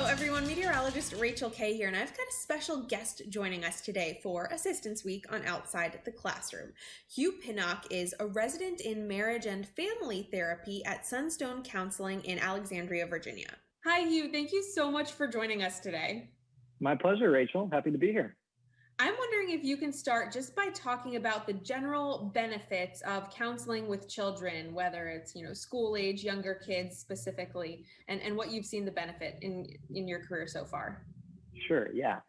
Everyone, meteorologist Rachel Kay here, and I've got a special guest joining us today for Assistance Week on Outside the Classroom. Hugh Pinnock is a resident in marriage and family therapy at Sunstone Counseling in Alexandria, Virginia. Hi, Hugh. Thank you so much for joining us today. My pleasure, Rachel. Happy to be here. I'm wondering if you can start just by talking about the general benefits of counseling with children, whether it's, school age, younger kids specifically, and what you've seen the benefit in your career so far. Sure, yeah.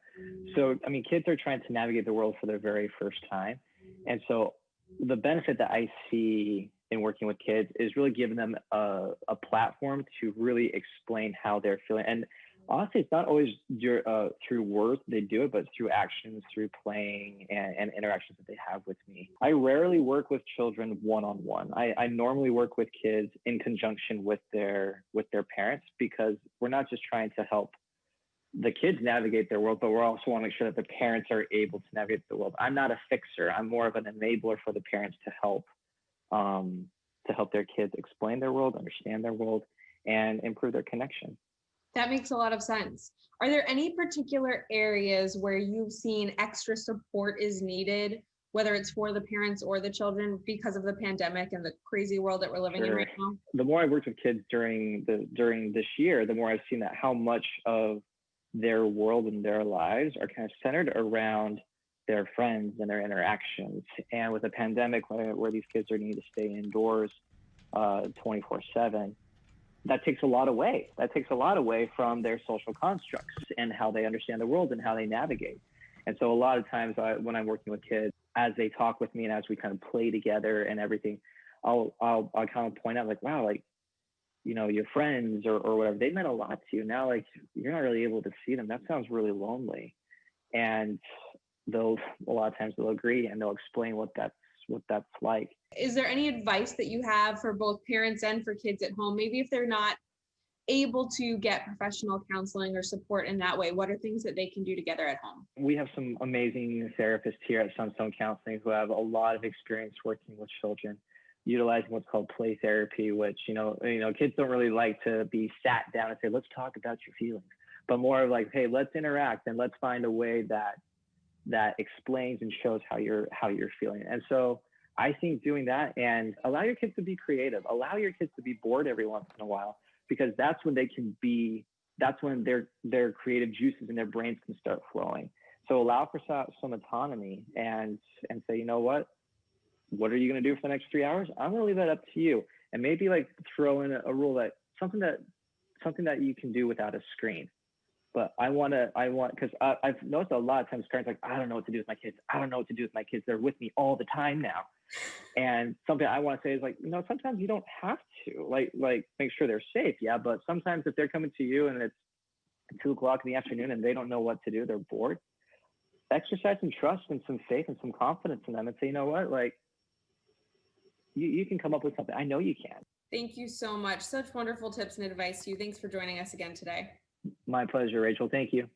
So, kids are trying to navigate the world for their very first time. And so the benefit that I see in working with kids is really giving them a platform to really explain how they're feeling. And honestly, it's not always through words they do it, but through actions, through playing and interactions that they have with me. I rarely work with children one-on-one. I normally work with kids in conjunction with their parents, because we're not just trying to help the kids navigate their world, but we also want to make sure that the parents are able to navigate the world. I'm not a fixer. I'm more of an enabler for the parents to help their kids explain their world, understand their world, and improve their connection. That makes a lot of sense. Are there any particular areas where you've seen extra support is needed, whether it's for the parents or the children, because of the pandemic and the crazy world that we're living in right now? The more I've worked with kids during this year, the more I've seen that how much of their world and their lives are kind of centered around their friends and their interactions. And with the pandemic, where these kids are needing to stay indoors 24/7, that takes a lot away. That takes a lot away from their social constructs and how they understand the world and how they navigate. And so a lot of times when I'm working with kids, as they talk with me and as we kind of play together and everything, I'll kind of point out like, wow, like, your friends or whatever, they meant a lot to you. Now, like, you're not really able to see them. That sounds really lonely. And a lot of times they'll agree and they'll explain what that's like. Is there any advice that you have for both parents and for kids at home? Maybe if they're not able to get professional counseling or support in that way, what are things that they can do together at home? We have some amazing therapists here at Sunstone Counseling who have a lot of experience working with children, utilizing what's called play therapy, which, kids don't really like to be sat down and say, let's talk about your feelings, but more of like, hey, let's interact and let's find a way that explains and shows how you're feeling. And so I think doing that, and allow your kids to be creative, allow your kids to be bored every once in a while, because that's when their creative juices in their brains can start flowing. So allow for some autonomy and say, you know what are you going to do for the next 3 hours? I'm going to leave that up to you. And maybe like throw in a rule that something that you can do without a screen. But because I've noticed a lot of times parents like, I don't know what to do with my kids. I don't know what to do with my kids. They're with me all the time now. And something I want to say is like, sometimes you don't have to like make sure they're safe. Yeah. But sometimes if they're coming to you and it's 2:00 in the afternoon and they don't know what to do, they're bored, exercise some trust and some faith and some confidence in them and say, you know what, like you can come up with something. I know you can. Thank you so much. Such wonderful tips and advice, Hugh. Thanks for joining us again today. My pleasure, Rachel. Thank you.